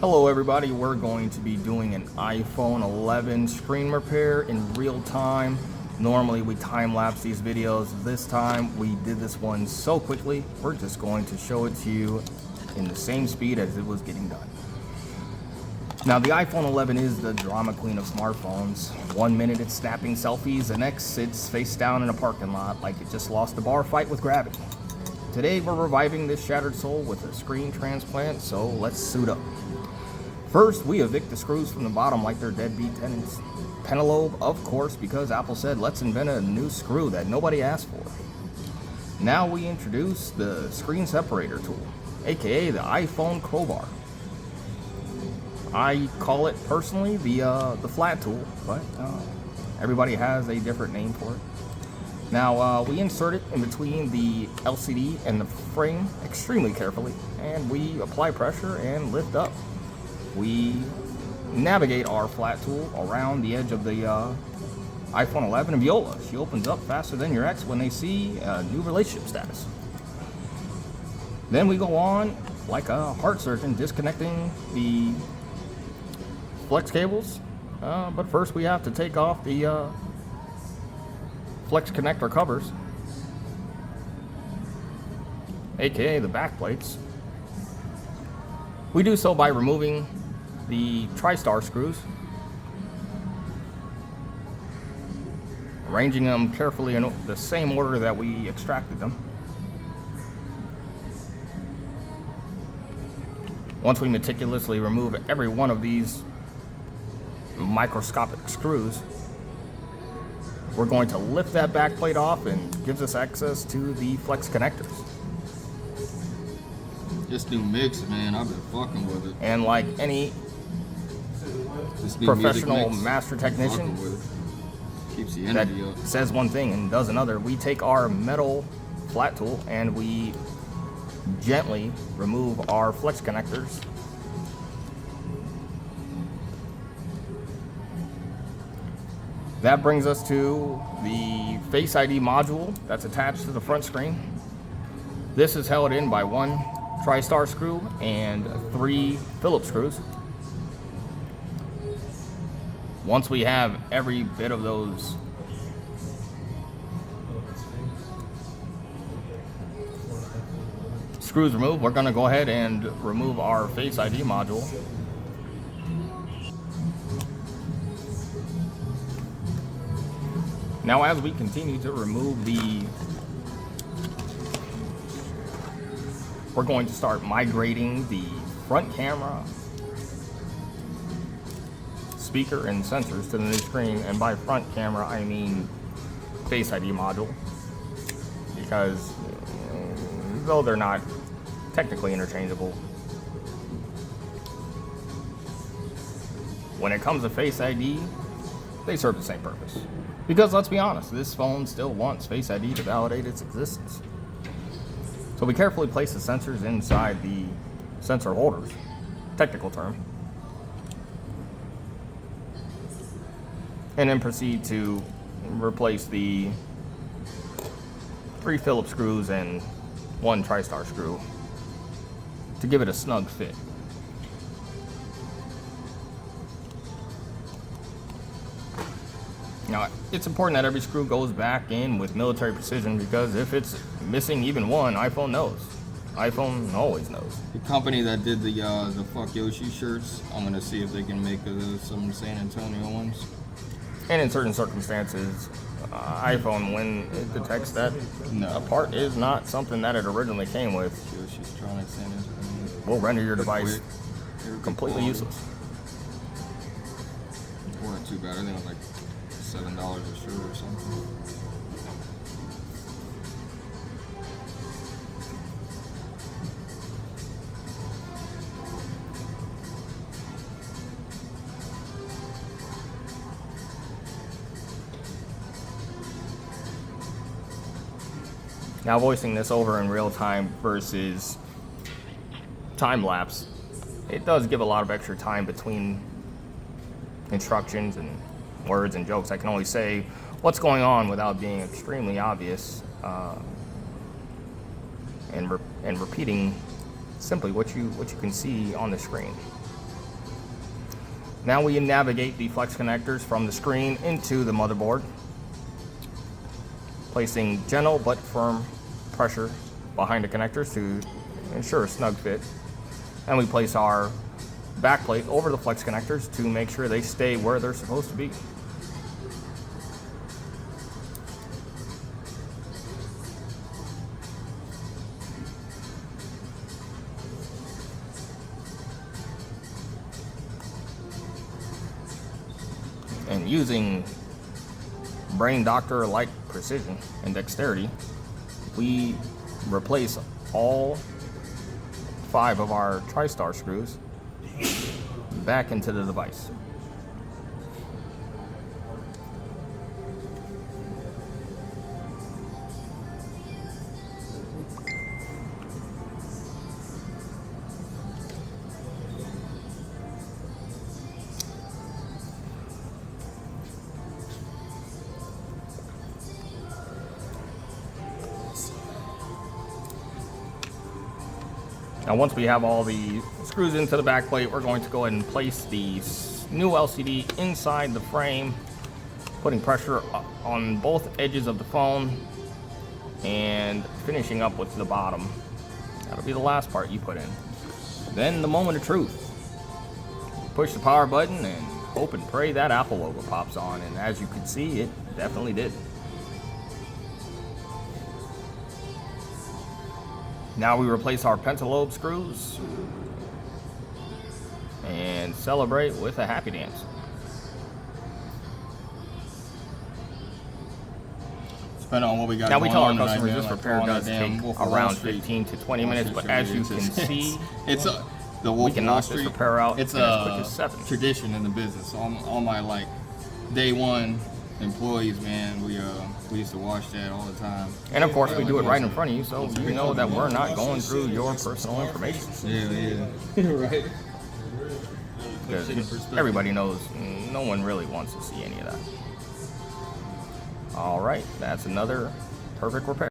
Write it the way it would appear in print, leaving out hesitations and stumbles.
Hello everybody, we're going to be doing an iPhone 11 screen repair in real time. Normally we time-lapse these videos. This time we did this one so quickly, we're just going to show it to you in the same speed as it was getting done. Now the iPhone 11 is the drama queen of smartphones. 1 minute it's snapping selfies, the next it's face down in a parking lot like it just lost a bar fight with gravity. Today we're reviving this shattered soul with a screen transplant, so let's suit up. First, we evict the screws from the bottom like they're deadbeat tenants. Pentalobe, of course, because Apple said, let's invent a new screw that nobody asked for. Now we introduce the screen separator tool, aka the iPhone crowbar. I call it personally the flat tool, but everybody has a different name for it. Now we insert it in between the LCD and the frame extremely carefully, and we apply pressure and lift up. We navigate our flat tool around the edge of the iPhone 11 and Viola. She opens up faster than your ex when they see a new relationship status. Then we go on like a heart surgeon disconnecting the flex cables. But first we have to take off the flex connector covers, aka the back plates. We do so by removing the TriStar screws, arranging them carefully in the same order that we extracted them. Once we meticulously remove every one of these microscopic screws, we're going to lift that back plate off and gives us access to the flex connectors. This new mix, man, I've been fucking with it. And like any professional master technician keeps the energy up, says one thing and does another, we take our metal flat tool and we gently remove our flex connectors. That brings us to the Face ID module that's attached to the front screen. This is held in by one TriStar screw and 3 Phillips screws. Once we have every bit of those screws removed, we're going to go ahead and remove our Face ID module. Now as we continue to remove we're going to start migrating the front camera, speaker, and sensors to the new screen. And by front camera, I mean Face ID module, because though they're not technically interchangeable, when it comes to Face ID, they serve the same purpose. Because let's be honest, this phone still wants Face ID to validate its existence. So we carefully place the sensors inside the sensor holders, technical term, and then proceed to replace the 3 Phillips screws and 1 TriStar screw to give it a snug fit. Now, it's important that every screw goes back in with military precision, because if it's missing even one, iPhone knows. iPhone always knows. The company that did the Fuck Yoshi shirts, I'm gonna see if they can make some San Antonio ones. And in certain circumstances, iPhone, when it detects that a part is not something that it originally came with, Yoshis, Tronics, San Antonio, will render your device completely useless. It wasn't too bad. I think it was like $7 a shirt or something. Now voicing this over in real time versus time lapse, it does give a lot of extra time between instructions and words and jokes. I can only say what's going on without being extremely obvious, and repeating simply what you can see on the screen. Now we navigate the flex connectors from the screen into the motherboard, placing gentle but firm pressure behind the connectors to ensure a snug fit. And we place our backplate over the flex connectors to make sure they stay where they're supposed to be. And using brain doctor-like precision and dexterity, we replace all 5 of our TriStar screws back into the device. Now once we have all the screws into the back plate, we're going to go ahead and place the new LCD inside the frame, putting pressure on both edges of the phone and finishing up with the bottom. That'll be the last part you put in. Then the moment of truth. Push the power button and hope and pray that Apple logo pops on, and as you can see, it definitely did. Now we replace our pentalobe screws and celebrate with a happy dance. Depending on what we got Now we going tell our on tonight, customers man, this like repair on that does damn take Wolf of Wall around Street. 15 to 20 minutes, but as you can see, it's the Wolf we can of Wall knock this Street. repair out It's in as quick as 7. tradition in the business. All my like day one employees, man, we used to watch that all the time. And of course we do it right in front of you, so you know that we're not going through your personal information. Yeah. Right. Because everybody knows no one really wants to see any of that. Alright, that's another perfect repair.